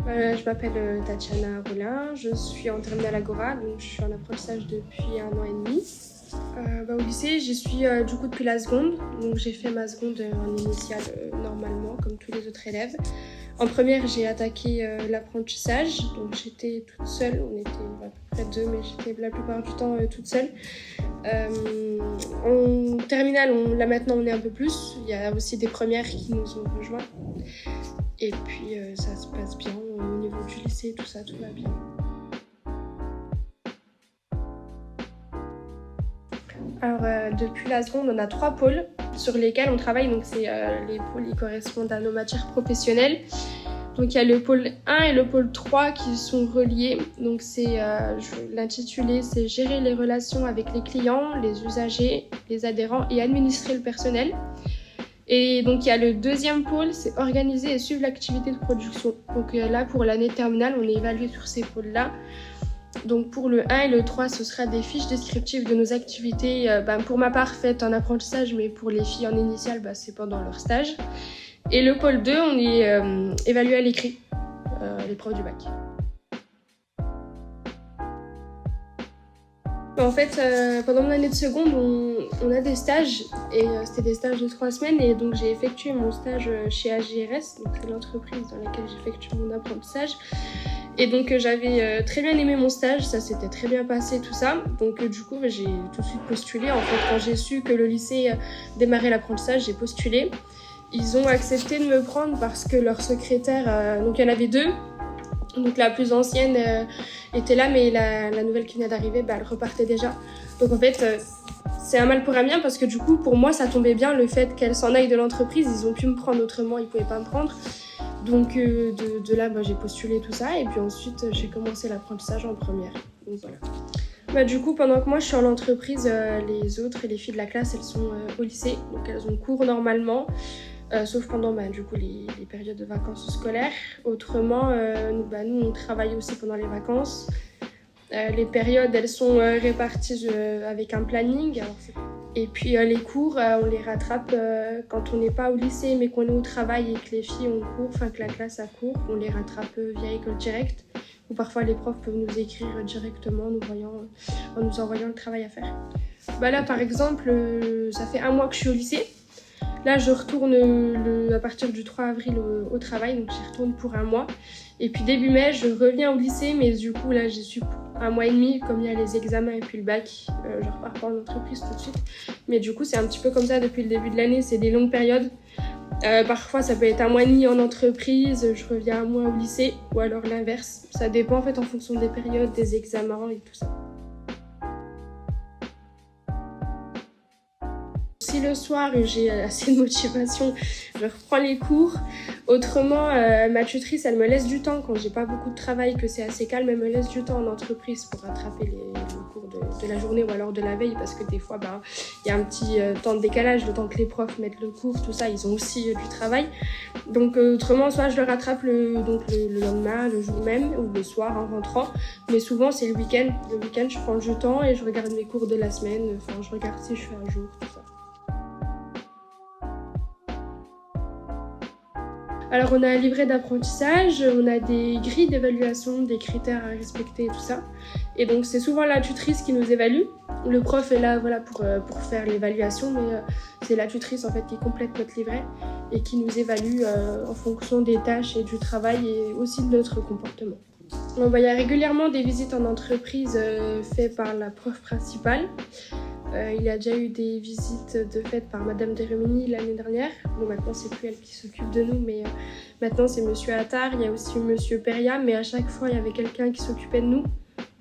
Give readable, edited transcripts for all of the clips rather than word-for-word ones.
Je m'appelle Tatiana Rollin, je suis en terminale Agora, donc je suis en apprentissage depuis 1 an et demi. Au lycée, j'y suis du coup depuis la seconde, donc j'ai fait ma seconde en initiale normalement, comme tous les autres élèves. En première, j'ai attaqué l'apprentissage, donc j'étais toute seule, on était à peu près deux, mais j'étais la plupart du temps toute seule. En terminale, là maintenant on est un peu plus, il y a aussi des premières qui nous ont rejoints. Et puis ça se passe bien au niveau du lycée, tout ça, tout va bien. Alors depuis la seconde, on a 3 pôles sur lesquels on travaille. Donc c'est les pôles qui correspondent à nos matières professionnelles. Donc il y a le pôle 1 et le pôle 3 qui sont reliés. Donc c'est l'intitulé, c'est gérer les relations avec les clients, les usagers, les adhérents et administrer le personnel. Et donc il y a le deuxième pôle, c'est organiser et suivre l'activité de production. Donc là pour l'année terminale, on est évalué sur ces pôles-là. Donc pour le 1 et le 3, ce sera des fiches descriptives de nos activités, pour ma part faites en apprentissage, mais pour les filles en initiale, c'est pendant leur stage. Et le pôle 2, on est évalué à l'écrit, l'épreuve du bac. En fait, pendant mon année de seconde, on a des stages, et c'était des stages de 3 semaines, et donc j'ai effectué mon stage chez AGRS, donc c'est l'entreprise dans laquelle j'effectue mon apprentissage. Et donc j'avais très bien aimé mon stage, ça s'était très bien passé, tout ça. Donc du coup, j'ai tout de suite postulé. En fait, quand j'ai su que le lycée démarrait l'apprentissage, j'ai postulé. Ils ont accepté de me prendre parce que leur secrétaire, donc il y en avait 2. Donc la plus ancienne était là, mais la nouvelle qui venait d'arriver, elle repartait déjà. Donc en fait, c'est un mal pour un bien parce que du coup, pour moi, ça tombait bien le fait qu'elle s'en aille de l'entreprise. Ils ont pu me prendre autrement, ils pouvaient pas me prendre. Donc de là, j'ai postulé tout ça et puis ensuite, j'ai commencé l'apprentissage en première. Donc voilà. Du coup, pendant que moi, je suis en entreprise, les autres et les filles de la classe, elles sont au lycée. Donc elles ont cours normalement. Sauf pendant du coup, les périodes de vacances scolaires. Autrement, nous, on travaille aussi pendant les vacances. Les périodes, elles sont réparties avec un planning. Et puis les cours, on les rattrape quand on n'est pas au lycée, mais qu'on est au travail et que les filles ont cours, que la classe a cours, on les rattrape via école directe. Ou parfois, les profs peuvent nous écrire directement en nous envoyant le travail à faire. Là, par exemple, ça fait 1 mois que je suis au lycée. Là, je retourne à partir du 3 avril au travail, donc j'y retourne pour 1 mois. Et puis début mai, je reviens au lycée, mais du coup, là, j'y suis pour 1 mois et demi, comme il y a les examens et puis le bac, je repars pas en entreprise tout de suite. Mais du coup, c'est un petit peu comme ça depuis le début de l'année, c'est des longues périodes. Parfois, ça peut être 1 mois et demi en entreprise, je reviens 1 mois au lycée, ou alors l'inverse. Ça dépend en fait en fonction des périodes, des examens et tout ça. Si le soir j'ai assez de motivation, je reprends les cours. Autrement, ma tutrice, elle me laisse du temps quand j'ai pas beaucoup de travail, que c'est assez calme, elle me laisse du temps en entreprise pour rattraper les cours de la journée ou alors de la veille, parce que des fois, y a un petit temps de décalage, le temps que les profs mettent le cours, tout ça, ils ont aussi du travail. Donc autrement, soit je le rattrape le lendemain, le jour même, ou le soir en rentrant, mais souvent c'est le week-end. Le week-end, je prends du temps et je regarde mes cours de la semaine, je regarde si je fais un jour, tout ça. Alors on a un livret d'apprentissage, on a des grilles d'évaluation, des critères à respecter et tout ça. Et donc c'est souvent la tutrice qui nous évalue. Le prof est là pour faire l'évaluation, mais c'est la tutrice en fait qui complète notre livret et qui nous évalue en fonction des tâches et du travail et aussi de notre comportement. Il y a régulièrement des visites en entreprise faites par la prof principale. Il y a déjà eu des visites faites par Madame Deremini l'année dernière. Bon, maintenant, c'est plus elle qui s'occupe de nous, mais maintenant, c'est Monsieur Attard. Il y a aussi Monsieur Peria, mais à chaque fois, il y avait quelqu'un qui s'occupait de nous.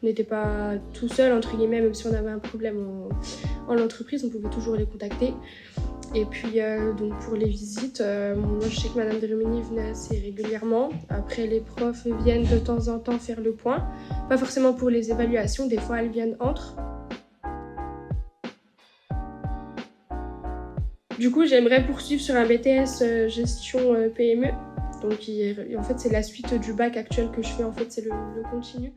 On n'était pas tout seul, entre guillemets, même si on avait un problème en entreprise, on pouvait toujours les contacter. Et puis, donc pour les visites, moi, je sais que Madame Deremini venait assez régulièrement. Après, les profs viennent de temps en temps faire le point. Pas forcément pour les évaluations, des fois, elles viennent entre. Du coup, j'aimerais poursuivre sur un BTS gestion PME. Donc, en fait, c'est la suite du bac actuel que je fais. En fait, c'est le continu.